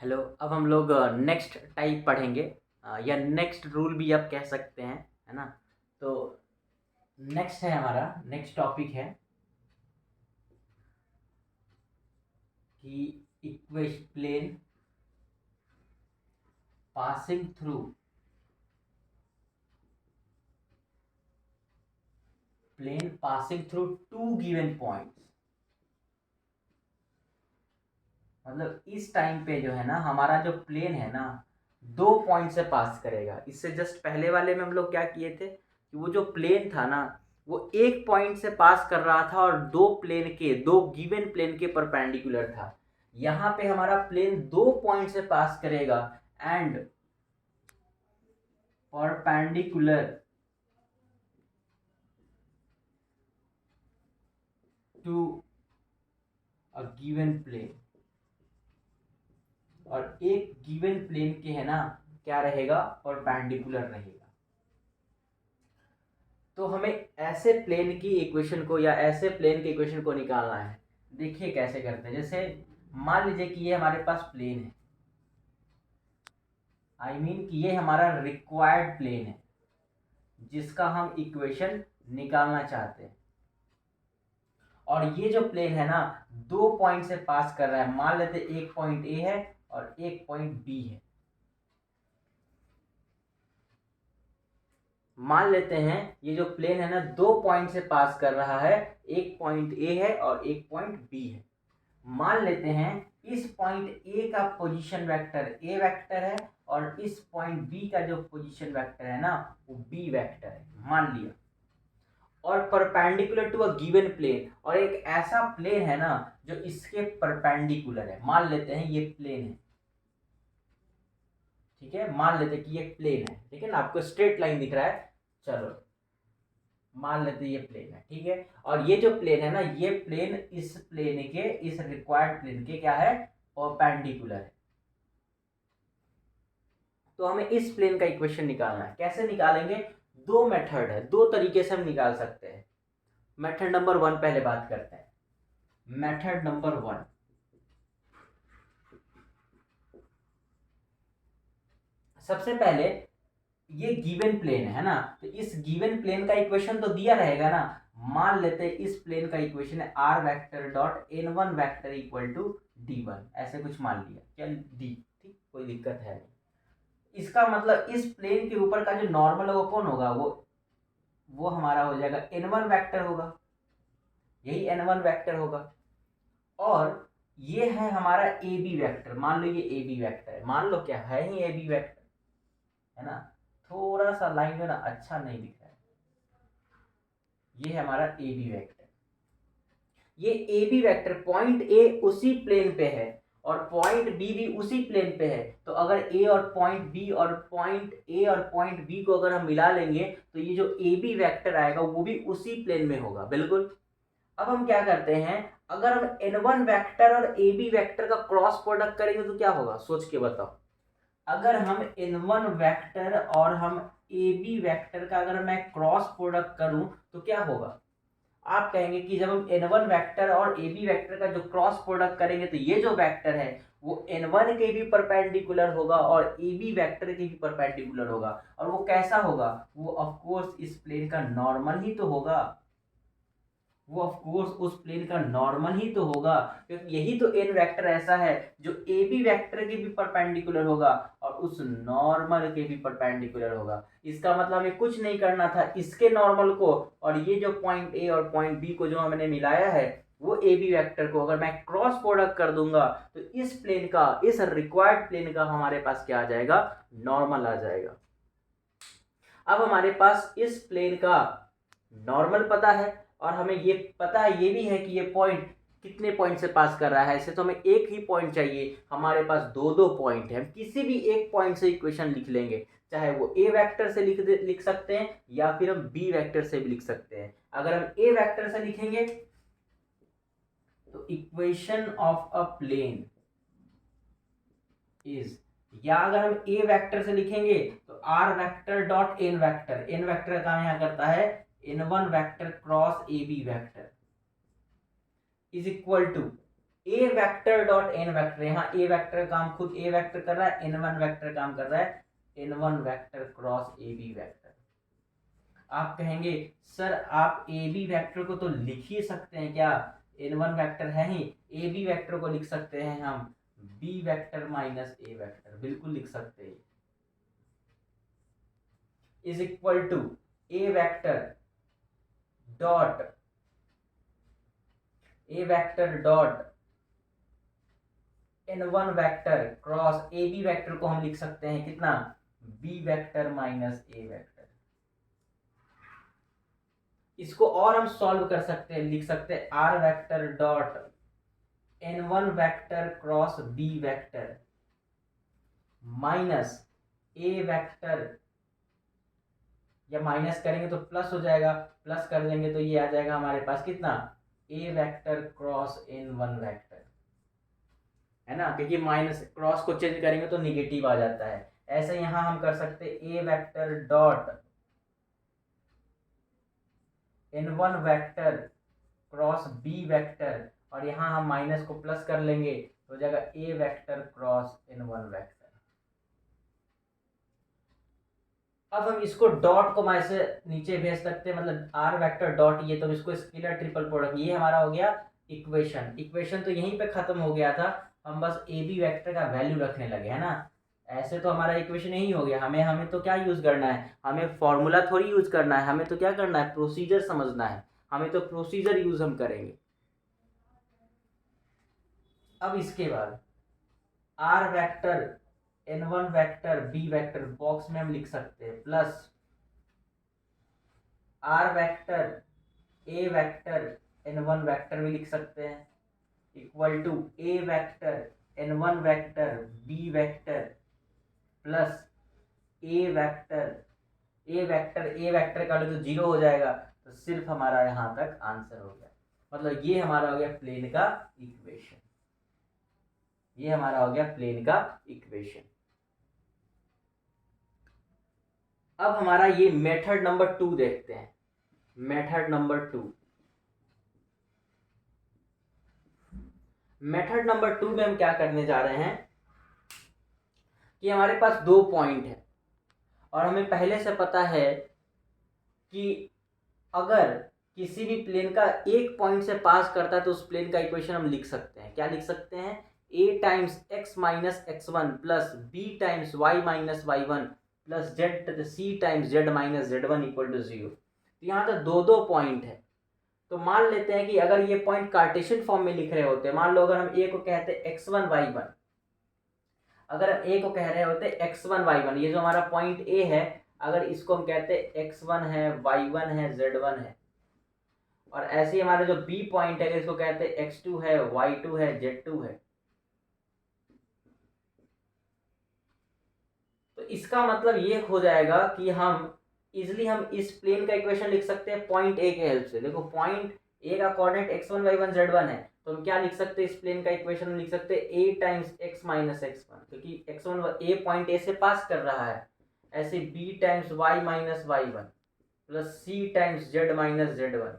Hello. अब हम लोग नेक्स्ट टाइप पढ़ेंगे, या नेक्स्ट रूल भी आप कह सकते हैं, है ना। तो नेक्स्ट है हमारा, नेक्स्ट टॉपिक है कि equation plane passing through two given points. मतलब इस टाइम पे जो है ना, हमारा जो प्लेन है ना, दो पॉइंट से पास करेगा। इससे जस्ट पहले वाले में हम लोग क्या किए थे कि वो जो प्लेन था ना, वो एक पॉइंट से पास कर रहा था और दो गिवन प्लेन के परपेंडिकुलर था। यहाँ पे हमारा प्लेन दो पॉइंट से पास करेगा and perpendicular to a given plane. और एक गिवन प्लेन के है ना, क्या रहेगा, परपेंडिकुलर रहेगा। तो हमें ऐसे प्लेन की इक्वेशन को या ऐसे प्लेन की इक्वेशन को निकालना है। देखिए कैसे करते हैं। जैसे मान लीजिए कि ये हमारे पास प्लेन है, कि ये हमारा रिक्वायर्ड प्लेन है जिसका हम इक्वेशन निकालना चाहते हैं। और ये जो प्लेन है ना, दो पॉइंट से पास कर रहा है। मान लेते एक पॉइंट ए है और एक पॉइंट बी है। मान लेते हैं ये जो प्लेन है ना, दो पॉइंट से पास कर रहा है। एक पॉइंट ए है और एक पॉइंट बी है। मान लेते हैं इस पॉइंट ए का पोजीशन वेक्टर ए वेक्टर है और इस पॉइंट बी का जो पोजीशन वेक्टर है ना, वो बी वेक्टर है, मान लिया। और perpendicular to a given plane, और एक ऐसा प्लेन है ना जो इसके परपेंडिकुलर है। मान लेते हैं ये प्लेन है, ठीक है। मान लेते हैं कि ये प्लेन है, ठीक है ना, आपको स्ट्रेट लाइन दिख रहा है। चलो मान लेते हैं ये प्लेन है, ठीक है। और ये जो प्लेन है ना, ये प्लेन इस प्लेन के, इस रिक्वायर्ड प्लेन के क्या है, परपेंडिकुलर है। तो हमें इस प्लेन का इक्वेशन निकालना है। कैसे निकालेंगे? दो मेथड है, दो तरीके से हम निकाल सकते हैं। मेथड नंबर वन पहले बात करते हैं। मेथड नंबर वन, सबसे पहले ये गिवन प्लेन है ना, तो इस गिवन प्लेन का इक्वेशन तो दिया रहेगा ना। मान लेते हैं इस प्लेन का इक्वेशन है r vector dot N one vector equal to d one, ऐसे कुछ मान लिया, क्या डी, ठीक, कोई दिक्कत है नहीं। इसका मतलब इस प्लेन के ऊपर का जो नॉर्मल होगा कौन होगा, वो हमारा हो जाएगा एन वन वैक्टर होगा, यही एन वन वैक्टर होगा। और ये है हमारा ए बी वैक्टर। मान लो ये ए बी वैक्टर है, मान लो क्या है ही ए बी वैक्टर, है ना। थोड़ा सा लाइन जो ना अच्छा नहीं दिख रहा है। ये है हमारा ए बी वैक्टर। ये A B vector point A उसी प्लेन पे है और पॉइंट बी भी उसी प्लेन पे है। तो अगर ए और पॉइंट बी और पॉइंट ए और पॉइंट बी को अगर हम मिला लेंगे तो ये जो ए बी वैक्टर आएगा वो भी उसी प्लेन में होगा, बिल्कुल। अब हम क्या करते हैं, अगर हम एन वन वैक्टर और ए बी वैक्टर का क्रॉस प्रोडक्ट करेंगे तो क्या होगा, सोच के बताओ। अगर हम एन वन वैक्टर और हम ए बी वैक्टर का अगर मैं क्रॉस प्रोडक्ट करूं तो क्या होगा। आप कहेंगे कि जब हम एन वन वैक्टर और ए बी वैक्टर का जो क्रॉस प्रोडक्ट करेंगे तो ये जो वैक्टर है वो एन वन के भी परपेंडिकुलर होगा और ए बी वैक्टर के भी परपेंडिकुलर होगा। और वो कैसा होगा, वो ऑफ कोर्स इस प्लेन का नॉर्मल ही तो होगा। वो ऑफ कोर्स उस प्लेन का नॉर्मल ही तो होगा, क्योंकि यही तो एन वेक्टर ऐसा है जो ए बी वेक्टर के भी परपेंडिकुलर होगा और उस नॉर्मल के भी परपेंडिकुलर होगा। इसका मतलब हमें कुछ नहीं करना था, इसके नॉर्मल को और ये जो पॉइंट ए और पॉइंट बी को जो हमने मिलाया है वो ए बी वेक्टर को अगर मैं क्रॉस प्रोडक्ट कर दूंगा तो इस प्लेन का, इस रिक्वायर्ड प्लेन का हमारे पास क्या आ जाएगा, नॉर्मल आ जाएगा। अब हमारे पास इस प्लेन का नॉर्मल पता है और हमें ये पता है, ये भी है कि ये पॉइंट कितने पॉइंट से पास कर रहा है। ऐसे तो हमें एक ही पॉइंट चाहिए, हमारे पास दो दो पॉइंट है। हम किसी भी एक पॉइंट से इक्वेशन लिख लेंगे, चाहे वो ए वेक्टर से लिख सकते हैं या फिर हम बी वेक्टर से भी लिख सकते हैं। अगर हम ए वेक्टर से लिखेंगे तो equation of a plane is, या अगर हम ए वेक्टर से लिखेंगे तो r vector dot n vector, n vector का काम यहां करता है n one vector cross a b vector, is equal to a vector dot n vector, यहाँ ए वेक्टर काम खुद ए वेक्टर कर रहा है, एन वन वेक्टर काम कर रहा है n one vector cross a b vector. आप कहेंगे सर आप ए बी वेक्टर को तो लिख ही सकते हैं क्या, एन वन वेक्टर है ही, ए बी वेक्टर को लिख सकते हैं हम b vector minus a vector, बिल्कुल लिख सकते हैं, is equal to a vector dot N one vector cross a b vector को हम लिख सकते हैं कितना, b vector minus a vector. इसको और हम सॉल्व कर सकते हैं, लिख सकते हैं r vector dot N one vector cross B vector minus a vector, या माइनस करेंगे तो प्लस हो जाएगा, प्लस कर देंगे तो ये आ जाएगा हमारे पास कितना, A vector cross N one vector, है ना, क्योंकि माइनस क्रॉस को चेंज करेंगे तो निगेटिव आ जाता है। ऐसे यहां हम कर सकते हैं A vector dot N one vector cross B vector, और यहां हम माइनस को प्लस कर लेंगे तो हो जाएगा A vector cross N one vector. अब हम इसको डॉट को मैं से नीचे भेज सकते हैं, मतलब आर वेक्टर डॉट ये, तो इसको स्केलर ट्रिपल प्रोडक्ट, ये हमारा हो गया इक्वेशन। इक्वेशन तो यहीं पे खत्म हो गया था, हम बस ए बी वेक्टर का वैल्यू रखने लगे, है ना। ऐसे तो हमारा इक्वेशन यही हो गया। हमें तो क्या यूज करना है, हमें फॉर्मूला थोड़ी यूज करना है, हमें तो क्या करना है, प्रोसीजर समझना है, हमें तो प्रोसीजर यूज हम करेंगे। अब इसके बाद r vector n one vector b vector box में हम लिख सकते हैं plus r vector a vector n one vector भी लिख सकते हैं equal to a vector n one vector b vector plus a vector का तो 0 हो जाएगा, तो सिर्फ हमारा यहां तक आंसर हो गया। मतलब ये हमारा हो गया प्लेन का इक्वेशन, ये हमारा हो गया प्लेन का इक्वेशन। अब हमारा ये मेथड नंबर 2 देखते हैं। मेथड नंबर 2 में हम क्या करने जा रहे हैं कि हमारे पास 2 पॉइंट है और हमें पहले से पता है कि अगर किसी भी प्लेन का एक पॉइंट से पास करता है तो उस प्लेन का इक्वेशन हम लिख सकते हैं। क्या लिख सकते हैं, a times x minus x1 plus b times y minus y1 plus c times z minus z1 equal to 0। तो यहाँ तो 2 पॉइंट है। तो मान लेते हैं कि अगर ये पॉइंट कार्टेशियन फॉर्म में लिख रहे होते, मान लो अगर हम a को कहते x1 y1, अगर हम a को कह रहे होते x1 y1, ये जो हमारा पॉइंट a है, अगर इसको हम कहते x1 है y1 है z1 है, और ऐसे ही हमारा जो b पॉइंट है इसको कहते x2 है y2 है z2 है, तो इसका मतलब ये हो जाएगा कि हम इजिली हम इस प्लेन का इक्वेशन लिख सकते हैं पॉइंट ए के हेल्प से। देखो पॉइंट ए का कोऑर्डिनेट x1 y1 z1 है, तो हम क्या लिख सकते हैं, इस प्लेन का इक्वेशन लिख सकते हैं a times x minus x1, क्योंकि x1 a पॉइंट a से पास कर रहा है। ऐसे b times y minus y1 plus c times z minus z1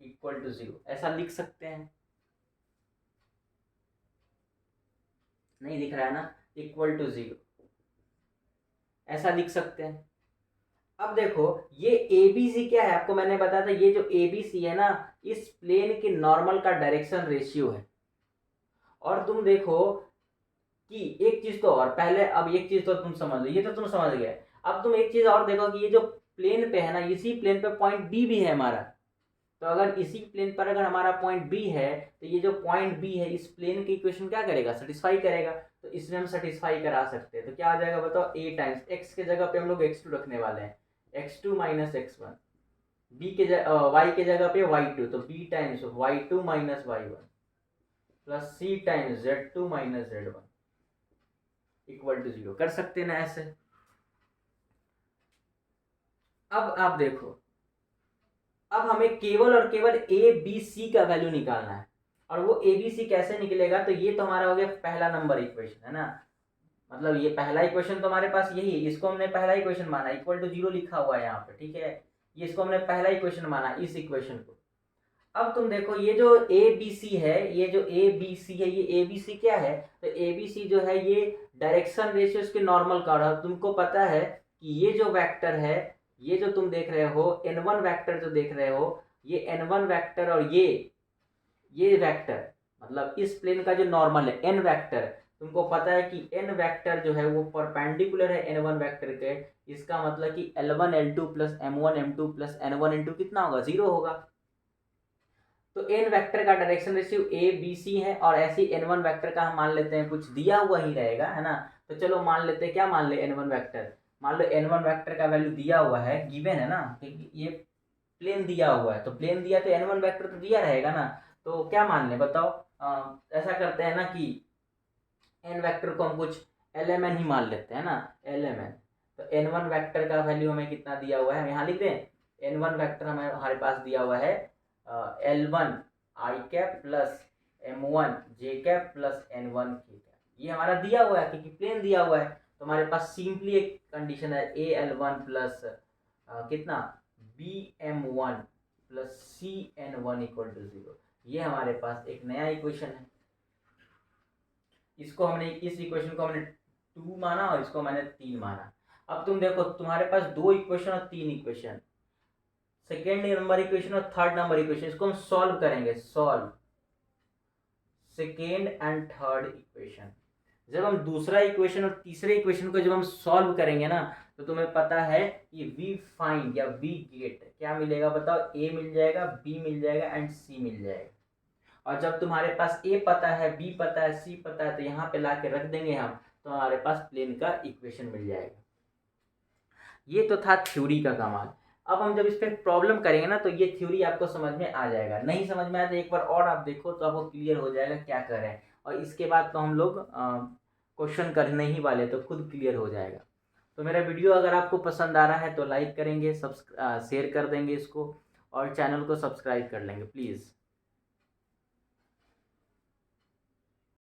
equal to 0, ऐसा लिख सकते हैं। नहीं दिख रहा है ना, इक्वल टू 0 ऐसा लिख सकते हैं। अब देखो ये ABC क्या है, आपको मैंने बताया था ये जो ABC है ना, इस प्लेन के नॉर्मल का डायरेक्शन रेशियो है। और तुम देखो कि एक चीज तो और पहले, अब एक चीज तो तुम समझ लो, ये तो तुम समझ गए। अब तुम एक चीज और देखो कि ये जो प्लेन पे है ना, इसी प्लेन पे पॉइंट B भी है हमारा। तो अगर इसी प्लेन पर अगर हमारा पॉइंट B है, तो ये जो पॉइंट B है इस प्लेन की इक्वेशन क्या करेगा, सेटिस्फाई करेगा। तो इसमें हम सेटिस्फाई करा सकते हैं। तो क्या आ जाएगा बताओ, a टाइम्स x के जगह पे हम लोग x2 रखने वाले हैं, x2 माइनस x1, b के y के जगह पे y2, तो b times y2 minus y1 plus c times z2 minus z1 equal to 0 कर सकते हैं ना ऐसे। अब आप देखो, अब हमें केवल और केवल ए बी सी का वैल्यू निकालना है। और वो ए बी सी कैसे निकलेगा, तो ये तो हमारा हो गया पहला नंबर इक्वेशन, है ना। मतलब ये पहला इक्वेशन तो हमारे पास यही है, इसको हमने पहला इक्वेशन माना, इक्वल टू 0 लिखा हुआ है यहाँ पे, ठीक है। ये इसको हमने पहला इक्वेशन माना, इस इक्वेशन को। अब तुम देखो ये जो ए बी सी है, ये जो ए बी सी है, ये ए बी सी क्या है, तो ए बी सी जो है ये डायरेक्शन रेशियो इसके नॉर्मल का है। तुमको पता है कि ये जो वेक्टर है, ये जो तुम देख रहे हो n1 वेक्टर जो देख रहे हो, ये n1 वेक्टर और ये वेक्टर मतलब इस प्लेन का जो नॉर्मल है n वेक्टर, तुमको पता है कि n वेक्टर जो है वो परपेंडिकुलर है n1 वेक्टर के। इसका मतलब कि L1 L2 plus M1 M2 plus N1 N2 कितना होगा, 0 होगा। तो n वेक्टर का direction ratio a b c है, और ऐसे ही n1 वेक्टर का हम मान लेते हैं कुछ दिया हुआ ही रहेगा, है ना। तो चलो मान लेते हैं, क्या मान ले, n1 वेक्टर मान लो, n1 वेक्टर का वैल्यू दिया हुआ है, गिवन है ना, क्योंकि ये प्लेन दिया हुआ है, तो प्लेन दिया तो n1 वेक्टर तो दिया रहेगा ना। तो क्या मान ले बताओ, ऐसा करते हैं ना कि n वेक्टर को हम कुछ lmn ही मान लेते हैं ना, lmn। तो n1 वेक्टर का वैल्यू हमें कितना दिया हुआ है, हम यहाँ लिख दें, n1 वेक्टर हमारे पास दिया हुआ है L1 आई कैप प्लस M1 जे कैप प्लस N1 के कैप, ये हमारा दिया हुआ है क्योंकि प्लेन दिया हुआ है। तो हमारे पास सिंपली एक कंडीशन है AL1 प्लस कितना BM1 plus CN1 equal to 0। ये हमारे पास एक नया इक्वेशन है। इसको हमने, इस इक्वेशन को हमने 2 माना और इसको मैंने 3 माना। अब तुम देखो तुम्हारे पास 2 इक्वेशन और 3 इक्वेशन, सेकेंड नंबर इक्वेशन और थर्ड नंबर इक्वेशन, इसको हम सॉल्व करेंगे। Solve second and third equation. जब हम दूसरा इक्वेशन और तीसरे इक्वेशन को जब हम सॉल्व करेंगे ना, तो तुम्हें पता है कि वी फाइंड या वी गेट क्या मिलेगा बताओ, ए मिल जाएगा, बी मिल जाएगा एंड सी मिल जाएगा। और जब तुम्हारे पास ए पता है, बी पता है, सी पता है, तो यहाँ पे ला के रख देंगे हम, तो हमारे पास प्लेन का इक्वेशन मिल जाएगा। ये तो था थ्योरी का कमाल। अब हम जब इस पर प्रॉब्लम करेंगे ना, तो ये थ्योरी आपको समझ में आ जाएगा। नहीं समझ में आया तो एक बार और आप देखो तो आपको क्लियर हो जाएगा क्या कर रहे हैं। और इसके बाद तो हम लोग क्वेश्चन करने ही वाले, तो खुद क्लियर हो जाएगा। तो मेरा वीडियो अगर आपको पसंद आ रहा है तो लाइक करेंगे, शेयर कर देंगे इसको, और चैनल को सब्सक्राइब कर लेंगे प्लीज़।